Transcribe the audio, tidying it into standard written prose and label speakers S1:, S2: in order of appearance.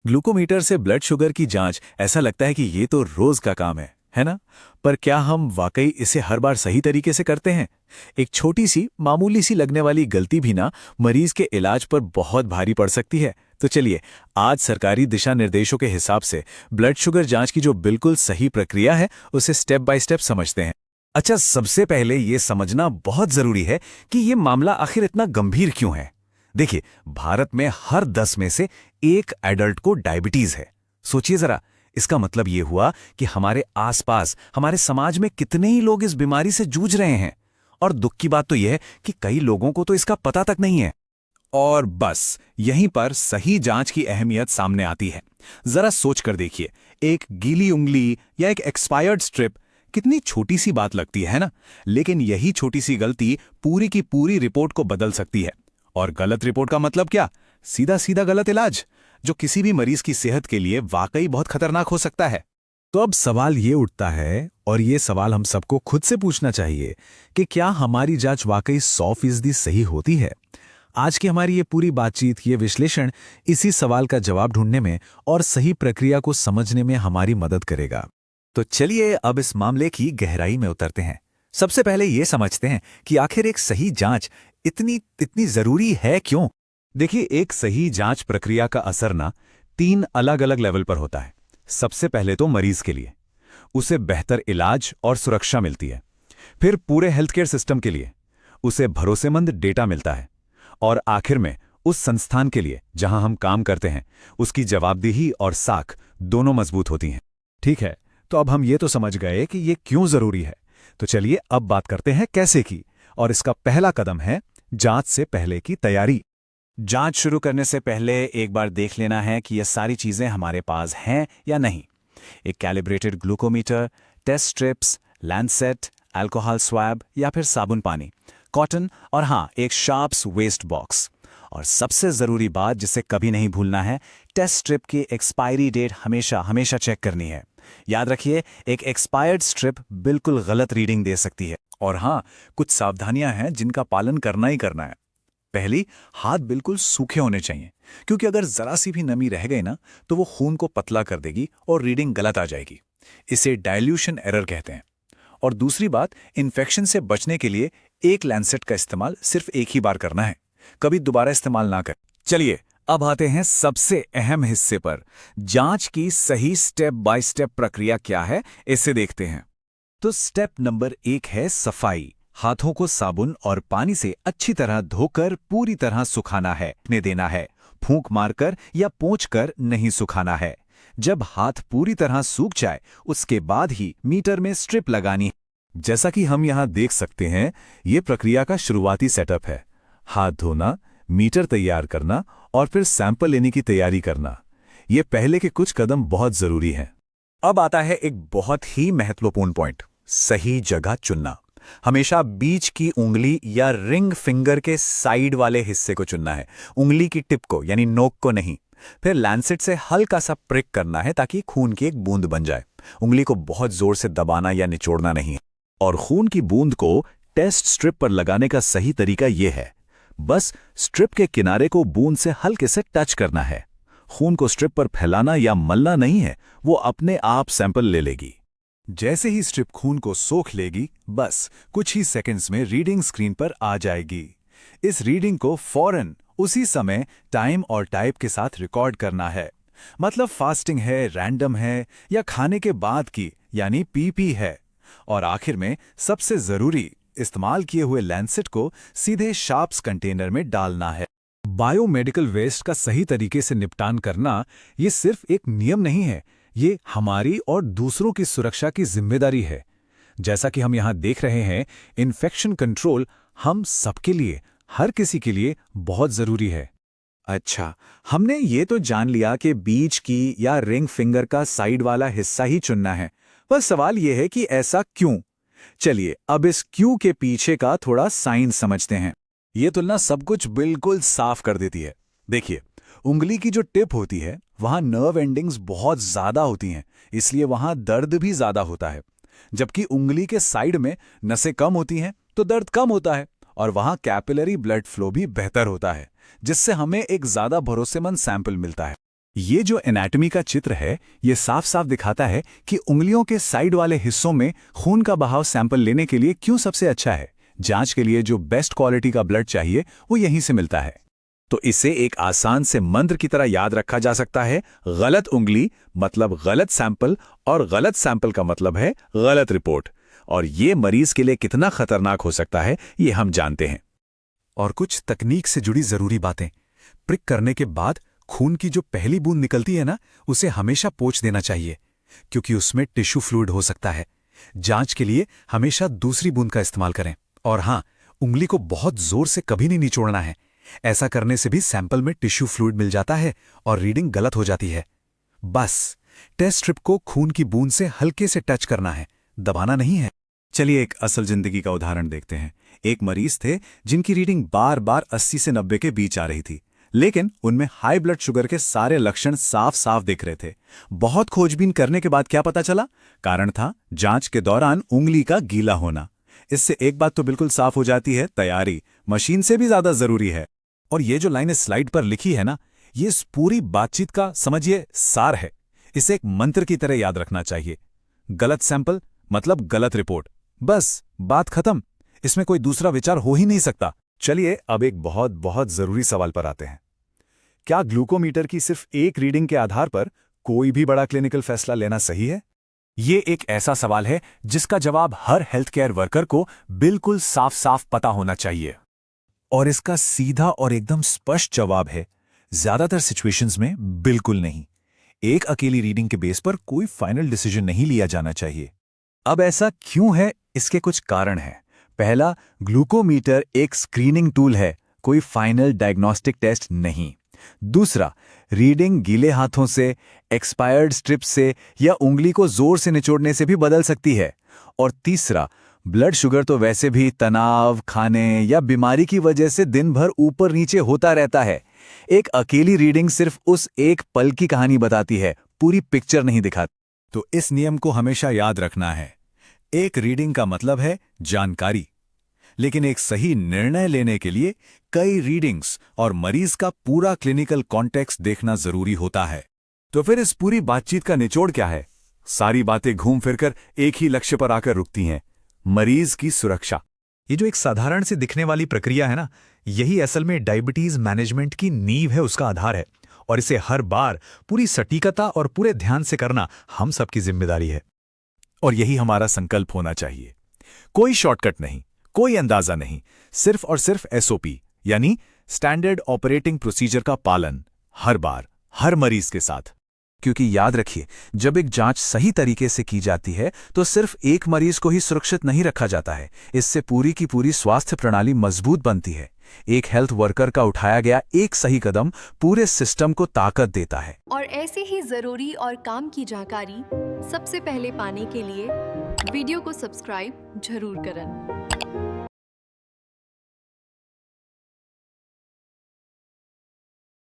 S1: Glucometer से blood sugar की जांच, ऐसा लगता है कि ये तो रोज का काम है ना? पर क्या हम वाकई इसे हर बार सही तरीके से करते हैं? एक छोटी सी मामूली सी लगने वाली गलती भी ना मरीज के इलाज पर बहुत भारी पड़ सकती है। तो चलिए, आज सरकारी दिशा निर्देशों के हिसाब से ब्लड शुगर जांच की जो बिल्कुल सही प्रक्रिया है, उसे स्टेप बाय स्टेप समझते हैं।
S2: अच्छा, सबसे पहले ये समझना बहुत जरूरी है कि ये मामला आखिर इतना गंभीर क्यों है। देखिए, भारत में हर 10 में से एक एडल्ट को डायबिटीज है। सोचिए जरा, इसका मतलब ये हुआ कि हमारे आसपास, हमारे समाज में कितने ही लोग इस बीमारी से जूझ रहे हैं। और दुख की बात तो यह है कि कई लोगों को तो इसका पता तक नहीं है।
S3: और बस यहीं पर सही जांच की अहमियत सामने आती है। जरा सोच कर देखिए, एक गीली उंगली या एक एक्सपायर्ड स्ट्रिप, कितनी छोटी सी बात लगती है ना? लेकिन यही छोटी सी गलती पूरी की पूरी रिपोर्ट को बदल सकती है। और गलत रिपोर्ट का मतलब क्या? सीधा सीधा गलत इलाज, जो किसी भी मरीज की सेहत के लिए वाकई बहुत खतरनाक हो सकता है।
S2: तो अब सवाल ये उठता है, और ये सवाल हम सबको खुद से पूछना चाहिए, कि क्या हमारी जांच वाकई 100% सही होती है? आज की हमारी ये पूरी बातचीत, ये विश्लेषण इसी सवाल का जवाब ढूंढने में और सही प्रक्रिया को समझने में हमारी मदद करेगा।
S1: तो चलिए अब इस मामले की गहराई में उतरते हैं। सबसे पहले ये समझते हैं कि आखिर एक सही जांच इतनी इतनी जरूरी है क्यों?
S3: देखिए, एक सही जांच प्रक्रिया का असर ना 3 अलग अलग लेवल पर होता है। सबसे पहले तो मरीज के लिए, उसे बेहतर इलाज और सुरक्षा मिलती है। फिर पूरे हेल्थ केयर सिस्टम के लिए, उसे भरोसेमंद डेटा मिलता है। और आखिर में उस संस्थान के लिए जहां हम काम करते हैं, उसकी जवाबदेही और साख दोनों मजबूत होती हैं।
S2: ठीक है, तो अब हम ये तो समझ गए कि ये क्यों जरूरी है। तो चलिए अब बात करते हैं कैसे की। और इसका पहला कदम है जांच से पहले की तैयारी।
S1: जांच शुरू करने से पहले एक बार देख लेना है कि ये सारी चीजें हमारे पास हैं या नहीं। एक calibrated glucometer, test strips, lancet, alcohol swab या फिर साबुन पानी, कॉटन, और हाँ, एक शार्प्स वेस्ट बॉक्स। और सबसे जरूरी बात जिसे कभी नहीं भूलना है, टेस्ट स्ट्रिप की एक्सपायरी डेट हमेशा हमेशा चेक करनी है। याद रखिए, एक एक्सपायर्ड स्ट्रिप बिल्कुल गलत रीडिंग दे सकती है। और हाँ, कुछ सावधानियां हैं जिनका पालन करना ही करना है। पहली, हाथ बिल्कुल सूखे होने चाहिए, क्योंकि अगर जरा सी भी नमी रह गई ना, तो वो खून को पतला कर देगी और रीडिंग गलत आ जाएगी। इसे डाइल्यूशन एरर कहते हैं। और दूसरी बात, इन्फेक्शन से बचने के लिए एक लैंसेट का इस्तेमाल सिर्फ एक ही बार करना है, कभी दोबारा इस्तेमाल ना करें।
S3: चलिए अब आते हैं सबसे अहम हिस्से पर। जांच की सही स्टेप बाय स्टेप प्रक्रिया क्या है, इसे देखते हैं।
S2: तो स्टेप नंबर 1 है सफाई। हाथों को साबुन और पानी से अच्छी तरह धोकर पूरी तरह सुखाना है, ने देना है। फूंक मारकर या पोंछकर नहीं सुखाना है। जब हाथ पूरी तरह सूख जाए, उसके बाद ही मीटर में स्ट्रिप लगानी है।
S3: जैसा कि हम यहां देख सकते हैं, ये प्रक्रिया का शुरुआती सेटअप है। हाथ धोना, मीटर तैयार करना और फिर सैंपल लेने की तैयारी करना। ये पहले के कुछ कदम बहुत जरूरी हैं।
S1: अब आता है एक बहुत ही महत्वपूर्ण पॉइंट, सही जगह चुनना। हमेशा बीच की उंगली या रिंग फिंगर के साइड वाले हिस्से को चुनना है, उंगली की टिप को, यानी नोक को नहीं। फिर लैंसेट से हल्का सा प्रिक करना है ताकि खून की एक बूंद बन जाए। उंगली को बहुत जोर से दबाना या निचोड़ना नहीं है।
S3: और खून की बूंद को टेस्ट स्ट्रिप पर लगाने का सही तरीका यह है, बस स्ट्रिप के किनारे को बूंद से हल्के से टच करना है। खून को स्ट्रिप पर फैलाना या मलना नहीं है, वो अपने आप सैंपल ले लेगी।
S2: जैसे ही स्ट्रिप खून को सोख लेगी, बस कुछ ही सेकंड्स में रीडिंग स्क्रीन पर आ जाएगी। इस रीडिंग को फौरन उसी समय टाइम और टाइप के साथ रिकॉर्ड करना है। मतलब फास्टिंग है, रैंडम है, या खाने के बाद की, यानी पीपी है। और आखिर में सबसे जरूरी, इस्तेमाल किए हुए लैंसेट को सीधे शार्प्स कंटेनर में डालना है। बायोमेडिकल वेस्ट का सही तरीके से निपटान करना ये सिर्फ एक नियम नहीं है, ये हमारी और दूसरों की सुरक्षा की जिम्मेदारी है। जैसा कि हम यहां देख रहे हैं, इन्फेक्शन कंट्रोल हम सबके लिए, हर किसी के लिए बहुत जरूरी है।
S1: अच्छा, हमने ये तो जान लिया कि बीच की या रिंग फिंगर का साइड वाला हिस्सा ही चुनना है। पर सवाल यह है कि ऐसा क्यों? चलिए अब इस क्यों के पीछे का थोड़ा साइंस समझते हैं।
S2: ये तुलना सब कुछ बिल्कुल साफ कर देती है। देखिए, उंगली की जो टिप होती है, वहां नर्व एंडिंग्स बहुत ज्यादा होती हैं, इसलिए वहां दर्द भी ज्यादा होता है। जबकि उंगली के साइड में नसें कम होती हैं, तो दर्द कम होता है और वहां कैपिलरी ब्लड फ्लो भी बेहतर होता है, जिससे हमें एक ज्यादा भरोसेमंद सैंपल मिलता है।
S1: ये जो एनाटॉमी का चित्र है, ये साफ साफ दिखाता है कि उंगलियों के साइड वाले हिस्सों में खून का बहाव सैंपल लेने के लिए क्यों सबसे अच्छा है। जांच के लिए जो बेस्ट क्वालिटी का ब्लड चाहिए वो यहीं से मिलता है।
S3: तो इसे एक आसान से मंत्र की तरह याद रखा जा सकता है। गलत उंगली मतलब गलत सैंपल, और गलत सैंपल का मतलब है गलत रिपोर्ट। और ये मरीज के लिए कितना खतरनाक हो सकता है ये हम जानते हैं।
S2: और कुछ तकनीक से जुड़ी जरूरी बातें। प्रिक करने के बाद खून की जो पहली बूंद निकलती है ना, उसे हमेशा पोंछ देना चाहिए, क्योंकि उसमें टिश्यू फ्लूइड हो सकता है। जांच के लिए हमेशा दूसरी बूंद का इस्तेमाल करें। और हाँ, उंगली को बहुत जोर से कभी नहीं निचोड़ना है। ऐसा करने से भी सैंपल में टिश्यू फ्लूइड मिल जाता है और रीडिंग गलत हो जाती है। बस टेस्ट स्ट्रिप को खून की बूंद से हल्के से टच करना है, दबाना नहीं है।
S3: चलिए एक असल जिंदगी का उदाहरण देखते हैं। एक मरीज थे जिनकी रीडिंग बार बार 80 से 90 के बीच आ रही थी, लेकिन उनमें हाई ब्लड शुगर के सारे लक्षण साफ साफ दिख रहे थे। बहुत खोजबीन करने के बाद क्या पता चला? कारण था जांच के दौरान उंगली का गीला होना। इससे एक बात तो बिल्कुल साफ हो जाती है, तैयारी मशीन से भी ज्यादा जरूरी है।
S2: और ये जो लाइन इस स्लाइड पर लिखी है ना, ये इस पूरी बातचीत का समझिए सार है। इसे एक मंत्र की तरह याद रखना चाहिए। गलत सैंपल मतलब गलत रिपोर्ट। बस बात खत्म। इसमें कोई दूसरा विचार हो ही नहीं सकता। चलिए अब एक बहुत बहुत जरूरी सवाल पर आते हैं। क्या ग्लूकोमीटर की सिर्फ एक रीडिंग के आधार पर कोई भी बड़ा क्लिनिकल फैसला लेना सही है? ये एक ऐसा सवाल है जिसका जवाब हर हेल्थ केयर वर्कर को बिल्कुल साफ साफ पता होना चाहिए। और इसका सीधा और एकदम स्पष्ट जवाब है, ज्यादातर सिचुएशंस में बिल्कुल नहीं। एक अकेली रीडिंग के बेस पर कोई फाइनल डिसीजन नहीं लिया जाना चाहिए। अब ऐसा क्यों है, इसके कुछ कारण हैं। पहला, ग्लूकोमीटर एक स्क्रीनिंग टूल है, कोई फाइनल डायग्नोस्टिक टेस्ट नहीं। दूसरा, रीडिंग गीले हाथों से, एक्सपायर्ड स्ट्रिप से या उंगली को जोर से निचोड़ने से भी बदल सकती है। और तीसरा, ब्लड शुगर तो वैसे भी तनाव, खाने या बीमारी की वजह से दिन भर ऊपर नीचे होता रहता है। एक अकेली रीडिंग सिर्फ उस एक पल की कहानी बताती है, पूरी पिक्चर नहीं दिखाती। तो इस नियम को हमेशा याद रखना है। एक रीडिंग का मतलब है जानकारी, लेकिन एक सही निर्णय लेने के लिए कई रीडिंग्स और मरीज का पूरा क्लिनिकल कॉन्टेक्स्ट देखना जरूरी होता है। तो फिर इस पूरी बातचीत का निचोड़ क्या है? सारी बातें घूम फिरकर एक ही लक्ष्य पर आकर रुकती हैं, मरीज की सुरक्षा। ये जो एक साधारण सी दिखने वाली प्रक्रिया है ना, यही असल में डायबिटीज मैनेजमेंट की नींव है, उसका आधार है। और इसे हर बार पूरी सटीकता और पूरे ध्यान से करना हम सबकी जिम्मेदारी है। और यही हमारा संकल्प होना चाहिए। कोई शॉर्टकट नहीं, कोई अंदाजा नहीं, सिर्फ और सिर्फ एसओपी यानी स्टैंडर्ड ऑपरेटिंग प्रोसीजर का पालन, हर बार हर मरीज के साथ। क्योंकि याद रखिए, जब एक जांच सही तरीके से की जाती है तो सिर्फ एक मरीज को ही सुरक्षित नहीं रखा जाता है, इससे पूरी की पूरी स्वास्थ्य प्रणाली मजबूत बनती है। एक हेल्थ वर्कर का उठाया गया एक सही कदम पूरे सिस्टम को ताकत देता है।
S4: और ऐसे ही जरूरी और काम की जानकारी सबसे पहले पाने के लिए वीडियो को सब्सक्राइब जरूर करें।